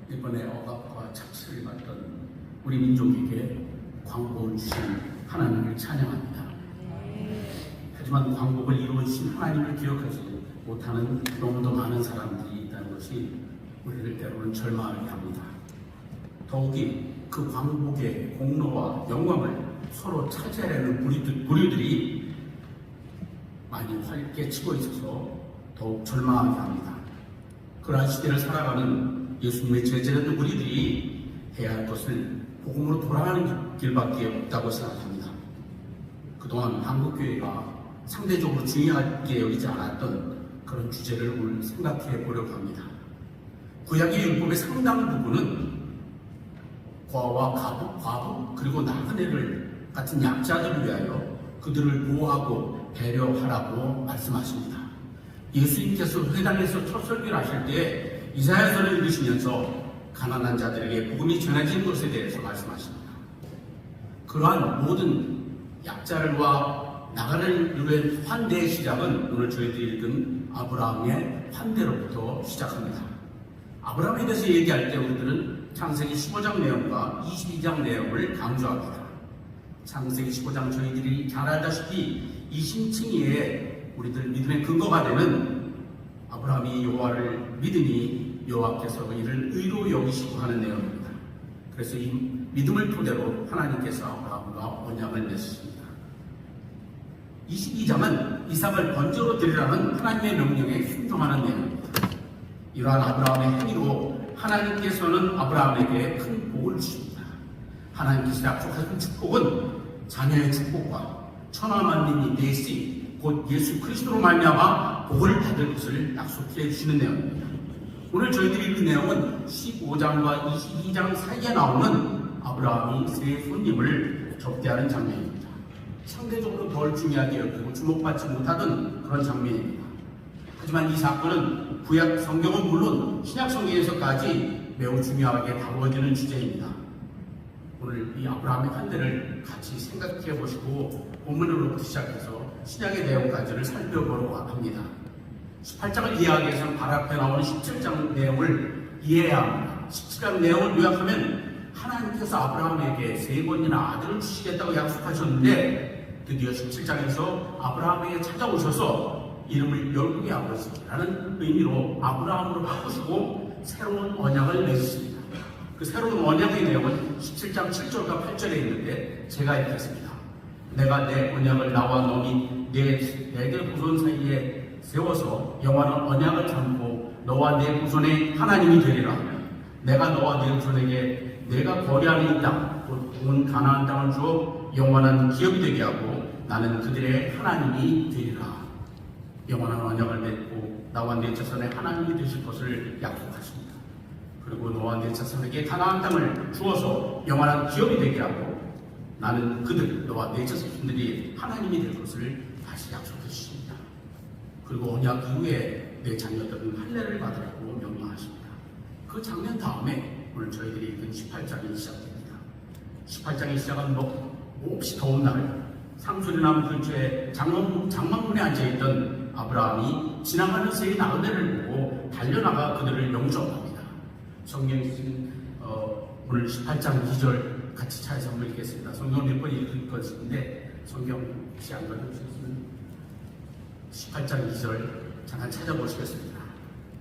이번에 억압과 착취를 받던 우리 민족에게 광복을 주신 하나님을 찬양합니다. 하지만 광복을 이루어주신 하나님을 기억하지 못하는 너무도 많은 사람들이 있다는 것이 우리를 때로는 절망하게 합니다. 더욱이 그 광복의 공로와 영광을 서로 차지하려는 부류들이 많이 활개치고 있어서 더욱 절망하게 합니다. 그러한 시대를 살아가는 예수님의 제자였던 우리들이 해야 할 것은 복음으로 돌아가는 길밖에 없다고 생각합니다. 그동안 한국교회가 상대적으로 중요하게 여기지 않았던 그런 주제를 오늘 생각해 보려고 합니다. 구약의 율법의 상당 부분은 과와 과부 그리고 나그네를 같은 약자들을 위하여 그들을 보호하고 배려하라고 말씀하십니다. 예수님께서 회당에서 첫 설교를 하실 때 이사야서를 읽으시면서 가난한 자들에게 복음이 전해지는 것에 대해서 말씀하십니다. 그러한 모든 약자들과 나그네를 위한 환대의 시작은 오늘 저희들이 읽은 아브라함의 환대로부터 시작합니다. 아브라함에 대해서 얘기할 때 우리들은 창세기 15장 내용과 22장 내용을 강조합니다. 창세기 15장 저희들이 잘 알다시피 이 심층위에 우리들 믿음의 근거가 되는 아브라함이 여호와를 믿으니 여호와께서 이를 의로 여기시고 하는 내용입니다. 그래서 이 믿음을 토대로 하나님께서 아브라함과 언약을 맺으십니다. 22장은 이삭을 번제로 드리라는 하나님의 명령에 순종하는 내용입니다. 이러한 아브라함의 행위로 하나님께서는 아브라함에게 큰 복을 주십니다. 하나님께서 약속하신 축복은 자녀의 축복과 천하만민이 내시 곧 예수 그리스도로 말미암아 복을 받을 것을 약속해 주시는 내용입니다. 오늘 저희들이 읽은 내용은 15장과 22장 사이에 나오는 아브라함이 세 손님을 접대하는 장면입니다. 상대적으로 덜 중요하게 여기고 주목받지 못하던 그런 장면입니다. 하지만 이 사건은 구약 성경은 물론 신약 성경에서까지 매우 중요하게 다루어지는 주제입니다. 오늘 이 아브라함의 환대를 같이 생각해 보시고 본문으로부터 시작해서 신약의 내용까지를 살펴보려고 합니다. 18장을 이해하기 위해서는 바로 앞에 나오는 17장 내용을 이해해야 합니다. 17장 내용을 요약하면 하나님께서 아브라함에게 3번이나 아들을 주시겠다고 약속하셨는데 드디어 17장에서 아브라함에게 찾아오셔서 이름을 열국의 아버지라는 의미로 아브라함으로 바꾸시고 새로운 언약을 맺으십니다. 그 새로운 언약의 내용은 17장 7절과 8절에 있는데 제가 읽겠습니다. 내가 내 언약을 나와 너희 내 후손 사이에 세워서 영원한 언약을 삼고 너와 내 후손의 하나님이 되리라. 내가 너와 내 후손에게 내가 거래하는 이 땅, 곧 온 가나안 땅을 주어 영원한 기업이 되게 하고 나는 그들의 하나님이 되리라. 영원한 언약을 맺고 나와 내 자손의 하나님이 되실 것을 약속하십니다. 그리고 너와 내 자손에게 가나안 땅을 주어서 영원한 기업이 되게 하고 나는 그들, 너와 내 자손들이 하나님이 될 것을 다시 약속해 주십니다. 그리고 언약 이후에 내 자녀들은 할례를 받으라고 명령하십니다. 그 장면 다음에 오늘 저희들이 읽은 18장이 시작됩니다. 18장이 시작은 몹시 더운 날 상수리나무 근처에 장막문에 앉아있던 아브라함이 지나가는 세 나그네를 보고 달려나가 그들을 영접합니다. 성경에 오늘 18장 2절 같이 차에서 한번 읽겠습니다. 성경을 몇 번 읽을 것인데 성경 혹시 안 가져오셨으면 18장 2절 잠깐 찾아보시겠습니다.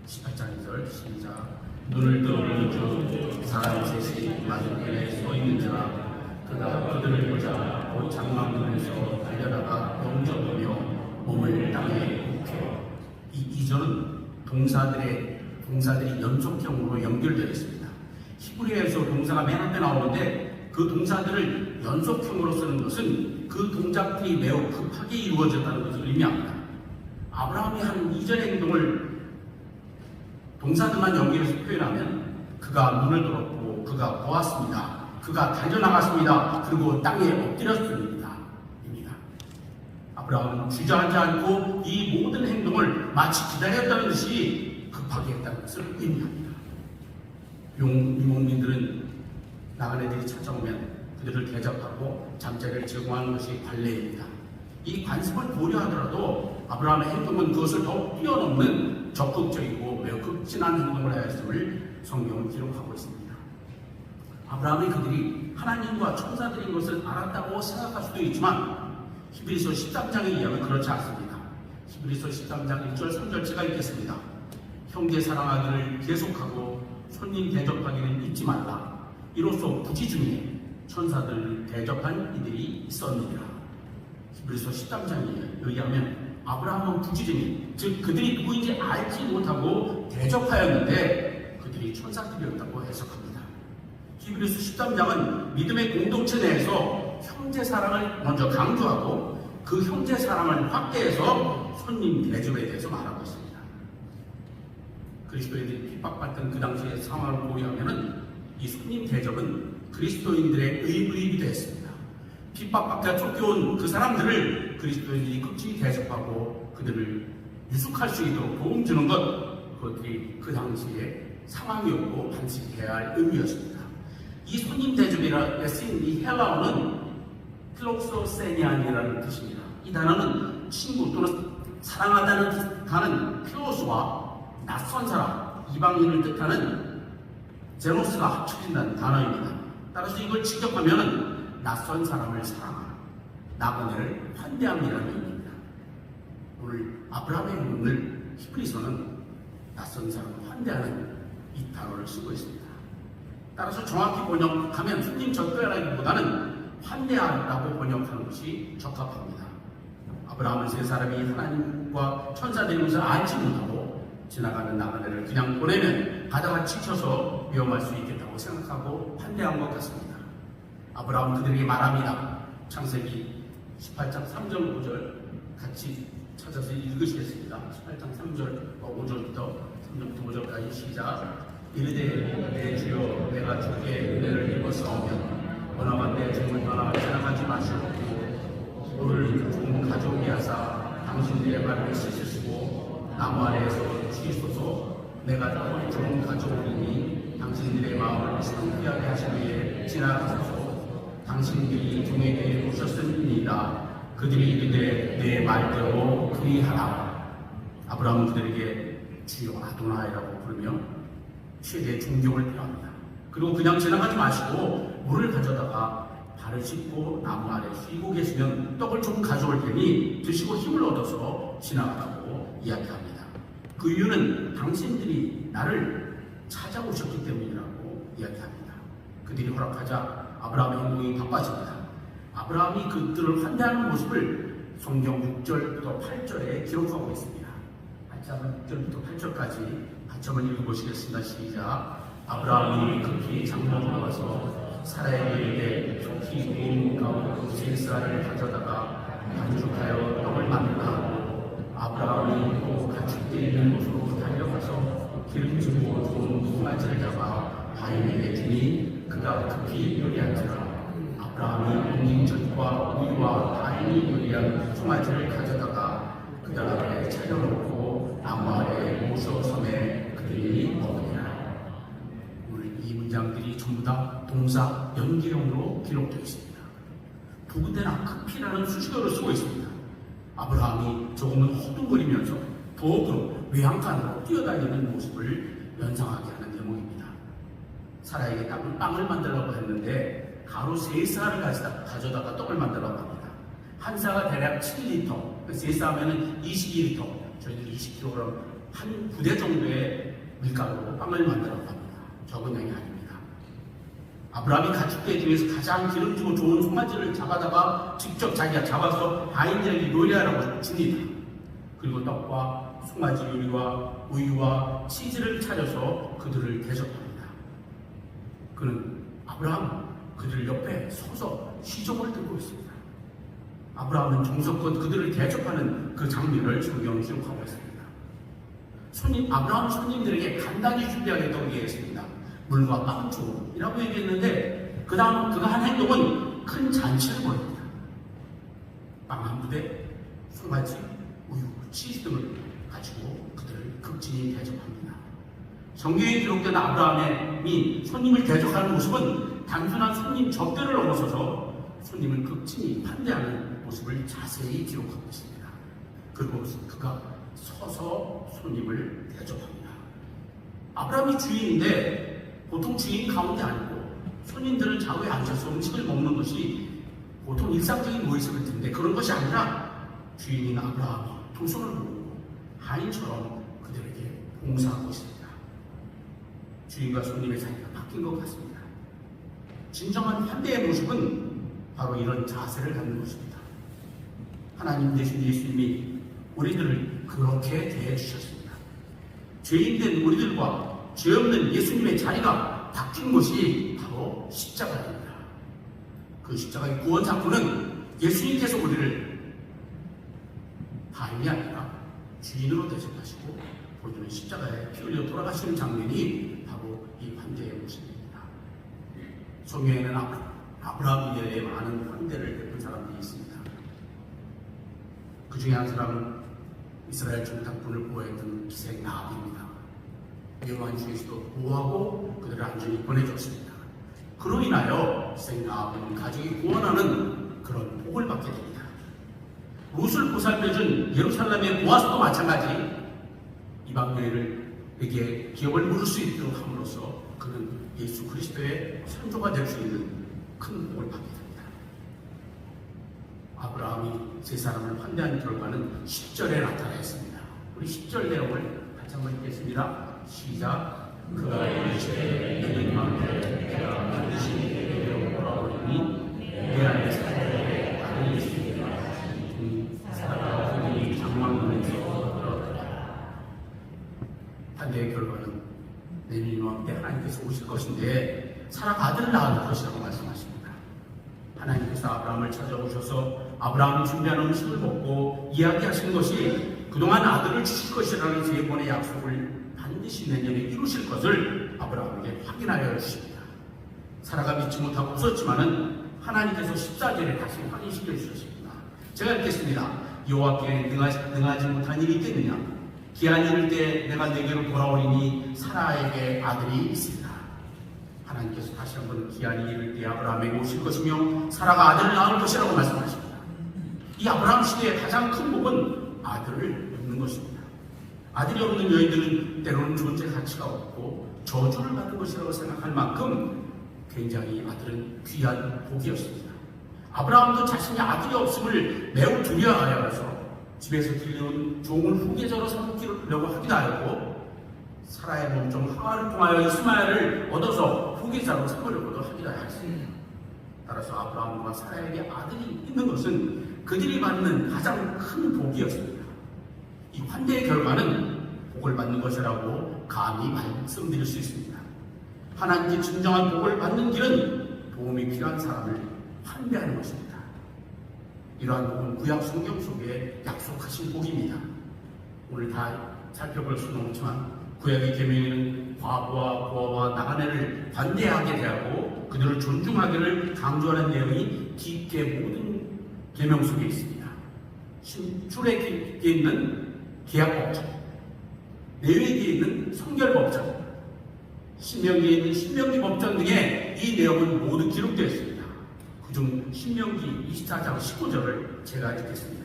18장 2절 시작. 눈을 떠오르는 주 사람 셋이 맞은편에 서 있는지라 그가 그들을 보자 곧 장막문에서 달려나가 영접하며 몸을 땅에 눕혀. 이 2절은 동사들이 연속형으로 연결되어 있습니다. 히브리어에서 동사가 맨 앞에 나오는데 그 동사들을 연속형으로 쓰는 것은 그 동작들이 매우 급하게 이루어졌다는 것을 의미합니다. 아브라함이 한 이전의 행동을 동사들만 연결해서 표현하면 그가 눈을 들었고 그가 보았습니다. 그가 달려나갔습니다. 그리고 땅에 엎드렸습니다. 입니다. 아브라함은 주저하지 않고 이 모든 행동을 마치 기다렸다는 듯이 급하게 했다는 것을 의미합니다. 유목민들은 나그네들이 찾아오면 그들을 대접하고 잠자리를 제공하는 것이 관례입니다. 이 관습을 고려하더라도 아브라함의 행동은 그것을 더욱 뛰어넘는 적극적이고 매우 극진한 행동을 하였음을 성경은 기록하고 있습니다. 아브라함이 그들이 하나님과 천사들인 것을 알았다고 생각할 수도 있지만 히브리서 13장에 의하면 그렇지 않습니다. 히브리서 13장 1절 3절째가 있겠습니다. 형제 사랑하기를 계속하고 손님 대접하기는 잊지 말라. 이로써 부지 중에 천사들을 대접한 이들이 있었느니라. 히브리서 13장에 의하면 아브라함은 부지중에, 즉 그들이 누구인지 알지 못하고 대접하였는데 그들이 천사들이었다고 해석합니다. 히브리서 13장은 믿음의 공동체 내에서 형제 사랑을 먼저 강조하고 그 형제 사랑을 확대해서 손님 대접에 대해서 말하고 있습니다. 그리스도인들이 핍박받던 그 당시의 상황을 고려하면 이 손님 대접은 그리스도인들의 의무이기도 했습니다. 핍박받다 쫓겨온 그 사람들을 그리스도인들이 끝이 대접하고 그들을 유숙할 수 있도록 도움 주는 것, 그것들이 그 당시의 상황이었고 반드시 해야 할 의무였습니다. 이 손님 대접이라 쓰인 이 헬라어는 필록소세니안이라는 뜻입니다. 이 단어는 친구 또는 사랑하다는 단어는 필로스와 낯선 사람, 이방인을 뜻하는 제노스가 합쳐진다는 단어입니다. 따라서 이걸 직역하면 낯선 사람을 사랑하는, 나그네를 환대함이라는 의미입니다. 오늘 아브라함의 문을 히브리서는 낯선 사람을 환대하는 이 단어를 쓰고 있습니다. 따라서 정확히 번역하면 손님 접대하기보다는 환대하라고 번역하는 것이 적합합니다. 아브라함은 세 사람이 하나님과 천사들인 것을 알지 못하고 지나가는 나그네를 그냥 보내면 가다가 지쳐서 위험할 수 있겠다고 생각하고 환대한 것 같습니다. 아브라함은 그들에게 말합니다. 창세기 18장 3절 5절 같이 찾아서 읽으시겠습니다. 18장 3절 5절부터 3절부터 5절까지 시작. 이르되 내 주여 내가 주께 은혜를 입었사오면 원하건대 종을 떠나 지나가지 마시고 오늘 종 가져오게 하사 당신들의 발을 씻으시고 나무 아래에서 쉬소서. 내가 종 가져오리니 당신들의 마음을 상쾌하게 하시기에 지나가소서. 당신들이 종에게 오셨음이니라. 그들이 이르되 내 말대로 그리하라. 아브라함은 그들에게 주여 아도나이라고 부르며 최대의 존경을 표합니다. 그리고 그냥 지나가지 마시고 물을 가져다가 발을 씻고 나무 아래 쉬고 계시면 떡을 좀 가져올 테니 드시고 힘을 얻어서 지나가라고 이야기합니다. 그 이유는 당신들이 나를 찾아오셨기 때문이라고 이야기합니다. 그들이 허락하자 아브라함의 행동이 바빠집니다. 아브라함이 그들을 환대하는 모습을 성경 6절부터 8절에 기록하고 있습니다. 같이 한번 6절부터 8절까지 같이 한번 읽어보시겠습니다. 시작. 아브라함이 급히 장막으로 와서 사라에게 이르되 속히 온 가운데 제사를 가져다가 반죽하여 떡을 만들라. 아브라함이 또 가축대 있는 곳으로 달려가서 기름지고 좋은 송아지를 잡아 바인에게 주니 그가 급히 요리한지라. 아브라함이 옹గిం젓과 우유와 바인이 요리한 송아지를 가져다가 그들 앞에 차려놓고 나무 아래 모셔 섬에 그들이 먹으니라. 오늘 이 문장들이 전부 다 동사 연기형으로 기록되어 있습니다. 부근대나 급히라는 수식어를 쓰고 있습니다. 아브라함이 조금은 허둥거리면서 도구로 외양간으로 뛰어다니는 모습을 연상하게 하는 대목입니다. 사라에게 빵을 만들라고 했는데 가루 3쌀을 가져다가 떡을 만들라고 합니다. 한 쌀가 대략 7리터, 3쌀하면 22리터, 저희들 20kg, 한 부대 정도의 밀가루로 빵을 만들라고 합니다. 적은 양이 아닙니다. 아브라함이 가축대 중에서 가장 기름지고 좋은 송아지를 잡아다가 직접 자기가 잡아서 바인들에게 요리하라고 줍니다. 그리고 떡과 송아지 요리와 우유와 치즈를 차려서 그들을 대접합니다. 그는 아브라함 그들 옆에 서서 시종을 들고 있습니다. 아브라함은 정성껏 그들을 대접하는 그 장면을 성경에 기록하고 있습니다. 아브라함 손님들에게 간단히 준비하겠다고 얘기했습니다. 물과 빵 주이라고 얘기했는데 그 다음 그가 한 행동은 큰 잔치를 벌입니다. 빵 한 부대, 송아지, 우유, 치즈 등을 가지고 그들을 극진히 대접합니다. 성경에 기록된 아브라함이 손님을 대접하는 모습은 단순한 손님 접대를 넘어서서 손님을 극진히 환대하는 모습을 자세히 기록하고 있습니다. 그리고 그가 서서 손님을 대접합니다. 아브라함이 주인인데 보통 주인 가운데 아니고 손님들은 좌우에 앉아서 음식을 먹는 것이 보통 일상적인 모습일 텐데 그런 것이 아니라 주인인 아브라함이 두 손을 모으고 하인처럼 그들에게 봉사한 것입니다. 주인과 손님의 사이가 바뀐 것 같습니다. 진정한 환대의 모습은 바로 이런 자세를 갖는 것입니다. 하나님 대신 예수님이 우리들을 그렇게 대해주셨습니다. 죄인된 우리들과 죄 없는 예수님의 자리가 바뀐 것이 바로 십자가입니다. 그 십자가의 구원 사건은 예수님께서 우리를 하인이 아니라 주인으로 대접하시고 우리는 십자가에 피 흘려 돌아가시는 장면이 바로 이 환대의 모습입니다. 성경에는 아브라함에 대해 많은 환대를 베푼 사람들이 있습니다. 그 중에 한 사람은 이스라엘 정탐꾼을 보호했던 기생 나합입니다. 위험한 중에서도 보호하고 그들을 안전히 보내줬습니다. 그로 인하여 기생 나합은 가족이 구원하는 그런 복을 받게 됩니다. 롯을 보살펴준 예루살렘의 보아스도 마찬가지 이방 여인에게 기업을 물을 수 있도록 함으로써 그는 예수 그리스도의 선조가 될 수 있는 큰 복을 받게 됩니다. 아브라함이 세 사람을 환대한 결과는 10절에 나타나 있습니다. 우리 10절 내용을 같이 한번 읽겠습니다. 시작. 그가 이르시되 너희 마음에 내가 반드시 내게 돌아오리니 내 안에 사람에게 아들이 있으리라 하시니 사라가 그들이 장막문에서 들어가더라. 환대의 결과는 내년 이맘때 하나님께서 오실 것인데 사라가 아들을 낳을 것이라고 말씀하십니다. 하나님께서 아브라함을 찾아오셔서 아브라함이 준비한 음식을 먹고 이야기하신 것이 그동안 아들을 주실 것이라는 세 번의 약속을 반드시 내년에 이루실 것을 아브라함에게 확인하여 주십니다. 사라가 믿지 못하고 웃었지만은 하나님께서 14절에 다시 확인시켜 주셨습니다. 제가 읽겠습니다. 여호와께 능하지 못한 일이 있겠느냐? 기한이 이를 때 내가 내게로 돌아오리니 사라에게 아들이 있으리라. 하나님께서 다시 한번 기한이 이를 때 아브라함에게 오실 것이며 사라가 아들을 낳을 것이라고 말씀하십니다. 이 아브라함 시대의 가장 큰 복은 아들을 얻는 것입니다. 아들이 없는 여인들은 때로는 존재 가치가 없고 저주를 받는 것이라고 생각할 만큼 굉장히 아들은 귀한 복이었습니다. 아브라함도 자신이 아들이 없음을 매우 두려워하여서 집에서 길러온 종을 후계자로 삼기려고 하기도 하였고 사라의 몸종 하와를 통하여 이스마엘을 얻어서 후계자로 삼으려고도 하기도 하였습니다. 따라서 아브라함과 사라에게 아들이 있는 것은 그들이 받는 가장 큰 복이었습니다. 이 환대의 결과는 복을 받는 것이라고 감히 말씀드릴 수 있습니다. 하나님께 진정한 복을 받는 길은 도움이 필요한 사람을 환대하는 것입니다. 이러한 복은 구약 성경 속에 약속하신 복입니다. 오늘 다 살펴볼 수는 없지만 구약의 계명에는 과부와 고아와 나그네를 관대하게 대하고 그들을 존중하기를 강조하는 내용이 깊게 모든 계명 속에 있습니다. 출애굽기에 있는 계약법정, 레위기에 있는 성결법정, 신명기에 있는 신명기법정 등의 이 내용은 모두 기록되어 있습니다. 그중 신명기 24장 19절을 제가 읽겠습니다.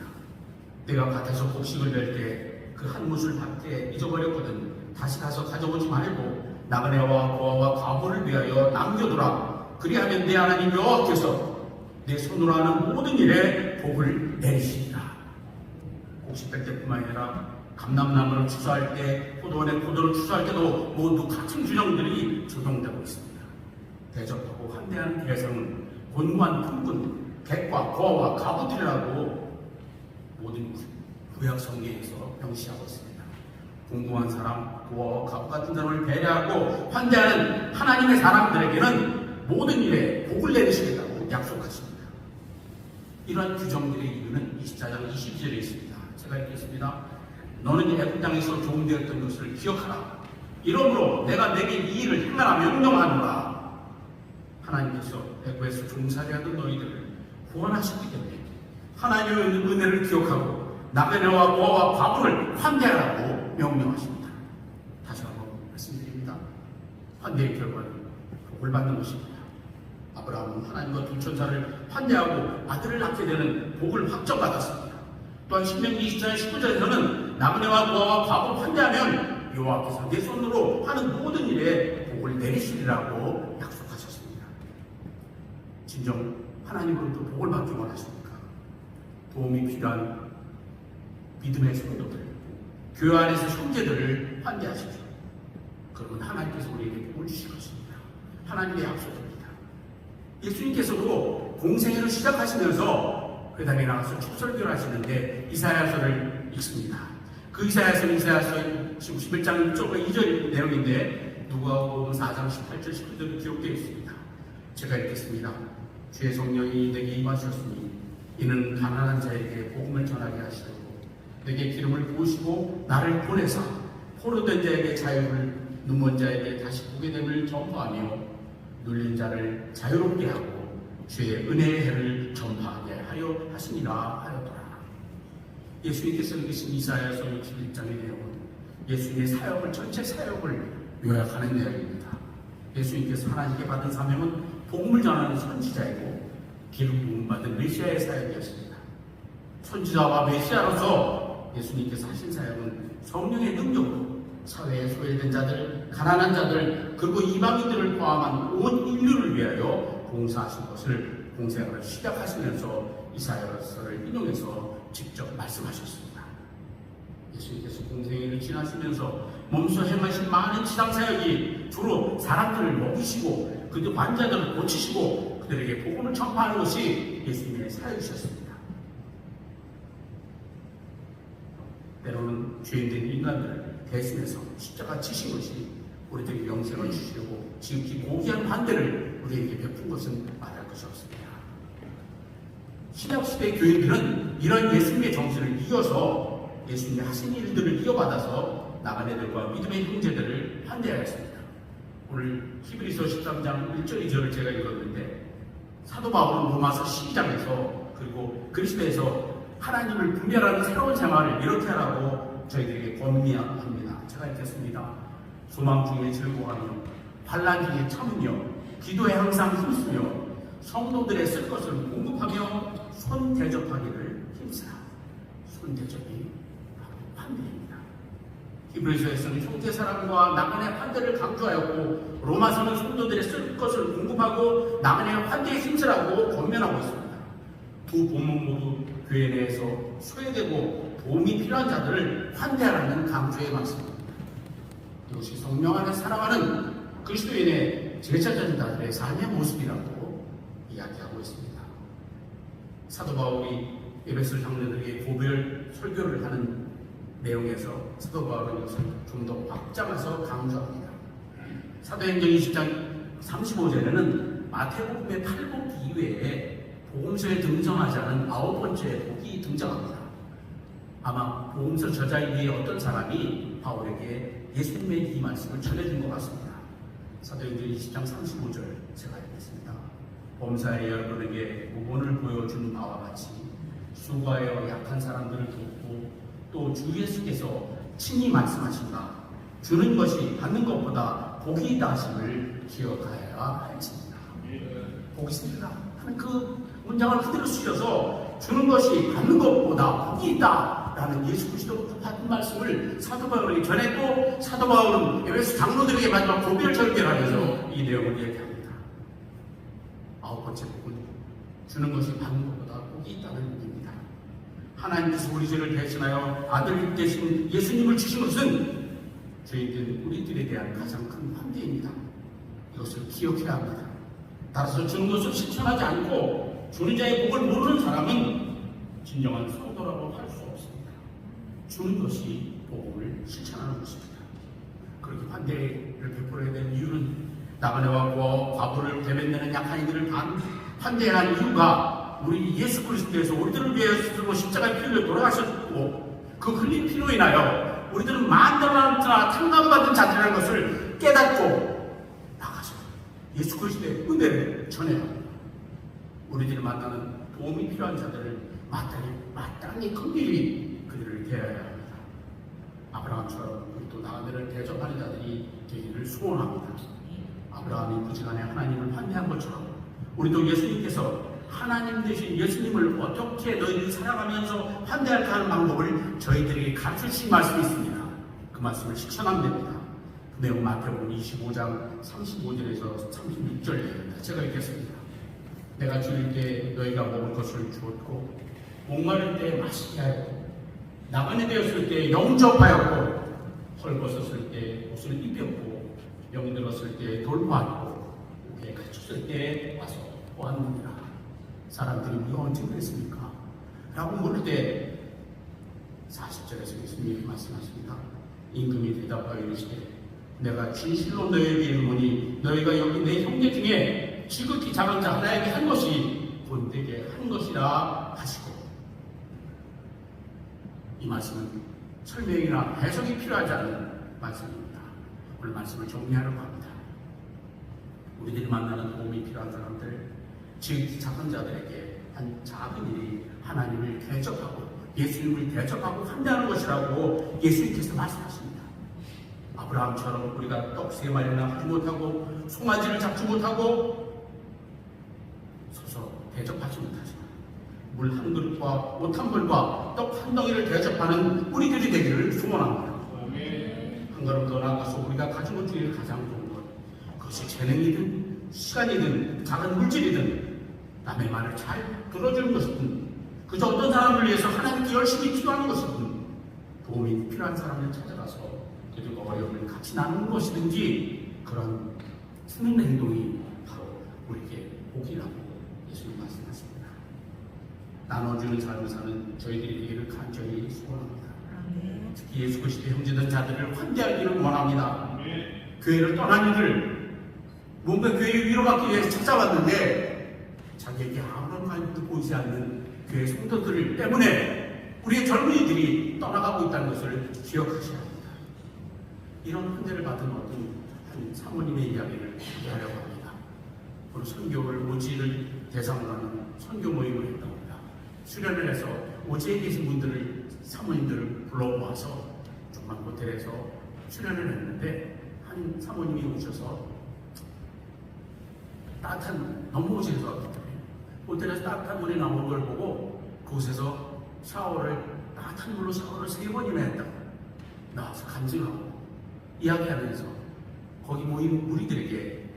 내가 밭에서 곡식을 멜 때 그 한 못을 밭에 잊어버렸거든 다시 가서 가져오지 말고 나그네와 고아와 과부를 위하여 남겨두라. 그리하면 내 하나님 여호와께서 내 손으로 하는 모든 일에 복을 내리시리라. 곡식 뺄 때뿐만 아니라 감람나무를 추수할 때, 포도원에 포도를 추수할 때도 모두 같은 규정들이 적용되고 있습니다. 대접하고 환대하는 대상은 곤고한 품꾼, 객과 고아와 과부들이라고 모든 구약 성경에서 명시하고 있습니다. 궁금한 사람, 고아와 과부 같은 사람을 배려하고 환대하는 하나님의 사람들에게는 모든 일에 복을 내리시겠다고 약속하십니다. 이러한 규정들의 이유는 24장 22절에 있습니다. 제가 읽겠습니다. 너는 애굽 땅에서 종되었던 것을 기억하라. 이러므로 내가 내게 이 일을 행하라 명령하노라. 하나님께서 애굽에서 종살이하던 너희들을 구원하셨기 때문에 하나님의 은혜를 기억하고 나그네와 고아와 과부를 환대하라고 명령하십니다. 다시 한번 말씀드립니다. 환대의 결과는 복을 받는 것입니다. 아브라함은 하나님과 두 천사를 환대하고 아들을 낳게 되는 복을 확정받았습니다. 또한 신명기 24장 19절에서는 나그네와 고아와 과부를 환대하면 여호와께서 내 손으로 하는 모든 일에 복을 내리시리라고 약속하셨습니다. 진정 하나님으로부터 복을 받기 원하십니까? 도움이 필요한 믿음의 성도들, 교회 안에서 형제들을 환대하십시오. 그러면 하나님께서 우리에게 복을 주실 것입니다. 하나님의 약속입니다. 예수님께서도 공생애를 시작하시면서 회당에 나가서 축설교를 하시는데 이사야서를 읽습니다. 그 이사야서는 이사야서 11장 1절과 2절 내용인데 누가복음 4장 18절 19절로 기록되어 있습니다. 제가 읽겠습니다. 주의 성령이 내게 임하셨으니 이는 가난한 자에게 복음을 전하게 하시고 내게 기름을 부으시고 나를 보내사 포로된 자에게 자유를, 눈먼 자에게 다시 보게 됨을 전파하며 눌린 자를 자유롭게 하고 주의 은혜의 해를 전파하게 하려 하시니라 하였더라. 예수님께서 읽으신 이사야서 61장의 내용은 예수님의 사역을, 전체 사역을 요약하는 내용입니다. 예수님께서 하나님께 받은 사명은 복음을 전하는 선지자이고 기름 부음 받은 메시아의 사역이었습니다. 선지자와 메시아로서 예수님께서 하신 사역은 성령의 능력으로 사회에 소외된 자들, 가난한 자들, 그리고 이방인들을 포함한 온 인류를 위하여 봉사하신 것을 공생을 시작하시면서 이사야서를 인용해서 직접 말씀하셨습니다. 예수님께서 공생애를 지나시면서 몸소 행하신 많은 지상사역이 주로 사람들을 먹이시고 그들 환자들을 고치시고 그들에게 복음을 전파하는 것이 예수님의 사역이셨습니다. 때로는 죄인된 인간들을 대신해서 십자가 치신 것이 우리들에게 영생을 주시려고 지극히 고귀한 반대를 우리에게 베푼 것은 말할 것이 없습니다. 신약시대 교인들은 이런 예수님의 정신을 이어서 예수님이 하신 일들을 이어받아서 나그네들과 믿음의 형제들을 환대하였습니다. 오늘 히브리서 13장 1절 2절을 제가 읽었는데 사도 바울은 로마서 12장에서 그리고 그리스도에서 하나님을 분별하는 새로운 생활을 이렇게 하라고 저희들에게 권면합니다. 제가 읽겠습니다. 소망 중에 즐거워하며 환난 중에 참으며 기도에 항상 힘쓰며 성도들의 쓸 것을 공급하며 손 대접하기를 힘쓰라. 손 대접이 환대입니다. 히브리서에서는 형제 사랑과 나그네 환대를 강조하였고 로마서는 성도들의 쓸 것을 공급하고 나그네 환대에 힘쓰라고 권면하고 있습니다. 두 본문 모두 교회 내에서 소외되고 도움이 필요한 자들을 환대하라는 강조의 말씀입니다. 이것이 성령 안에 살아가는 그리스도인의 제자자들의 삶의 모습이라고 이야기하고 있습니다. 사도 바울이 에베소 장로들에게 고별 설교를 하는 내용에서 사도 바울은 이것을 좀 더 확장해서 강조합니다. 사도행전 20장 35절에는 마태복음의 8복 이외에 복음서에 등장하지 않은 9번째 복이 등장합니다. 아마 복음서 저자인 위에 어떤 사람이 바울에게 예수님의 이 말씀을 전해준 것 같습니다. 사도행전 20장 35절 제가 읽겠습니다. 범사에 여러분에게 모본을 보여준 바와 같이 수고하여 약한 사람들을 돕고 또 주 예수께서 친히 말씀하신다. 주는 것이 받는 것보다 복이 있다 하심을 기억하여야 할지니라. 복이 있습니다 하는 그 문장을 그대로 쓰셔서 주는 것이 받는 것보다 복이 있다 라는 예수 그리스도로부터 받은 말씀을 사도 바울에게 전했고 사도 바울은 에베소 장로들에게 마지막 고별 절개를 하면서 이 내용을 얘기합니다. 9번째 복은 주는 것이 받는 것보다 복이 있다는 의미입니다. 하나님께서 우리 죄를 대신하여 아들 되신 예수님을 주신 것은 저희들 우리들에 대한 가장 큰 환대입니다. 이것을 기억해야 합니다. 따라서 주는 것을 실천하지 않고 주는 자의 복을 모르는 사람은 진정한 성도라고 할 수 없습니다. 주는 것이 복음을 실천하는 것입니다. 그렇게 환대를 베풀어야 되는 이유는 나그네와 과부를 대변되는 약한 이들을 환대해야 하는 이유가 우리 예수 그리스도께서 우리들을 위해 스스로 십자가의 피를 돌아가셨고 그 흘린 피로 인하여 우리들은 만나나 탕감받은 자들이라는 것을 깨닫고 나가서 예수 그리스도의 은혜를 전해야 합니다. 우리들이 만나는 도움이 필요한 자들을 마땅히 긍휼히 그들을 대해야 합니다. 아브라함처럼 또 나그네를 대접하는 자들이 되기를 소원합니다. 아브라함이 부지간에 하나님을 환대한 것처럼 우리도 예수님께서 하나님 되신 예수님을 어떻게 너희들이 살아가면서 환대할까 하는 방법을 저희들에게 가르쳐 주신 말씀이 있습니다. 그 그 말씀을 실천하면 됩니다. 그 내용 마태복음 25장 35절에서 36절입니다. 제가 읽겠습니다. 내가 줄일 때 너희가 먹을 것을 주었고 목마를 때 마시게 하였고 나그네 되었을 때 영접하였고 헐벗었을 때 옷을 입혔고 병들었을 때 돌보았고 옥에 갇혔을 때 와서 보았느니라. 사람들이 우리가 언제 그랬습니까? 라고 물을 때 40절에서 예수님이 말씀하십니다. 임금이 대답하여 이르시되 내가 진실로 너희에게 이르노니 너희가 여기 내 형제 중에 지극히 작은 자 하나에게 한 것이 곧 내게 한 것이라 하시고, 이 말씀은 설명이나 해석이 필요하지 않은 말씀입니다. 오늘 말씀을 정리하려고 합니다. 우리들이 만나는 도움이 필요한 사람들, 즉 작은 자들에게 한 작은 일이 하나님을 대접하고 예수님을 대접하고 환대하는 것이라고 예수님께서 말씀하십니다. 아브라함처럼 우리가 떡 3마리나 하지 못하고 송아지를 잡지 못하고 서서 대접하지 못하지만 물 한 그릇과 옷 한 벌과 떡 한 덩이를 대접하는 우리들이 되기를 소원합니다. 한 걸음 더 나아가서 우리가 가진 것 중에 가장 좋은 것, 그것이 재능이든 시간이든 작은 물질이든 남의 말을 잘 들어주는 것이든 그저 어떤 사람을 위해서 하나님께 열심히 기도하는 것이든 도움이 필요한 사람을 찾아가서 그들과 어려움을 같이 나누는 것이든지 그런 쓰는 행동이 바로 우리에게 복이라고 예수님 말씀하십니다. 나눠주는 삶을 사는 저희들이 되기를 간절히 소원합니다. 특히 예수 그리스도의 형제된 자들을 환대하기를 원합니다. 교회를 떠난 이들, 뭔가 교회를 위로받기 위해서 찾아왔는데 자기에게 아무런 관심도 보이지 않는 교회 성도들 때문에 우리의 젊은이들이 떠나가고 있다는 것을 기억하셔야 합니다. 이런 환대를 받은 어떤 한 사모님의 이야기를 소개하려고 합니다. 오늘 선교를 오지를 대상으로 하는 선교 모임을 했답니다. 수련을 해서 오지에 계신 분들을, 사모님들을 불러모아서 조그만 호텔에서 수련을 했는데 한 사모님이 오셔서 따뜻한, 너무 오지에서 호텔에서 따뜻한 물이 나오는 걸 보고 그곳에서 따뜻한 물로 샤워를 3번이나 했다고 나와서 간증하고 이야기하면서 거기 모인 무리들에게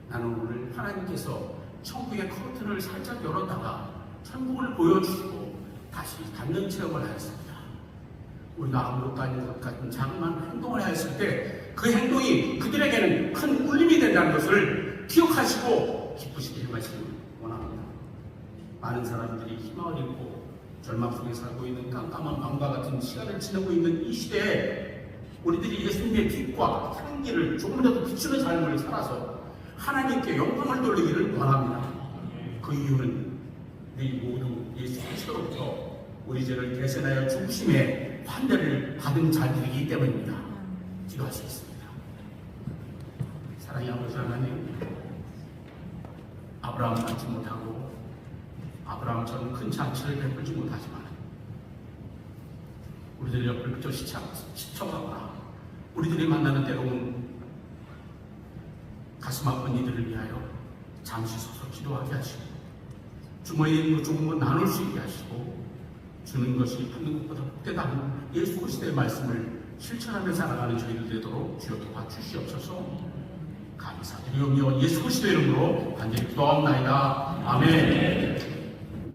나는 오늘 하나님께서 천국의 커튼을 살짝 열었다가 천국을 보여주시고 다시 닫는 체험을 하였습니다. 우리가 아무것도 아닌 것 같은 작은 행동을 하였을 때 그 행동이 그들에게는 큰 울림이 된다는 것을 기억하시고 기쁘시길 말씀을 원합니다. 많은 사람들이 희망을 잃고 절망 속에 살고 있는 깜깜한 밤과 같은 시간을 지내고 있는 이 시대에 우리들이 예수님의 빛과 향기를 조금이라도 비추는 삶을 살아서 하나님께 영광을 돌리기를 원합니다. 그 이유는 우리 모두 예수 그리스도로부터 우리 죄를 대신하여 죽으심의 환대를 받은 자들이기 때문입니다. 기도하시겠습니다. 사랑의 아버지 하나님, 아브라함 같지 못하고 아브라함처럼 큰 잔치를 베풀지 못하지만 우리들 옆을 그저 스쳐가거나 우리들이 만나는 때로는 가슴 아픈 이들을 위하여 잠시 서서 기도하게 하시고 주머니에 있는 것 좋은 것 나눌 수 있게 하시고 주는 것이 받는 것보다 복되다는 예수 그리스도의 말씀을 실천하며 살아가는 저희들 되도록 주여 도와주시옵소서. 감사드리오며 예수 그리스도의 이름으로 간절히 기도하옵나이다. 아멘.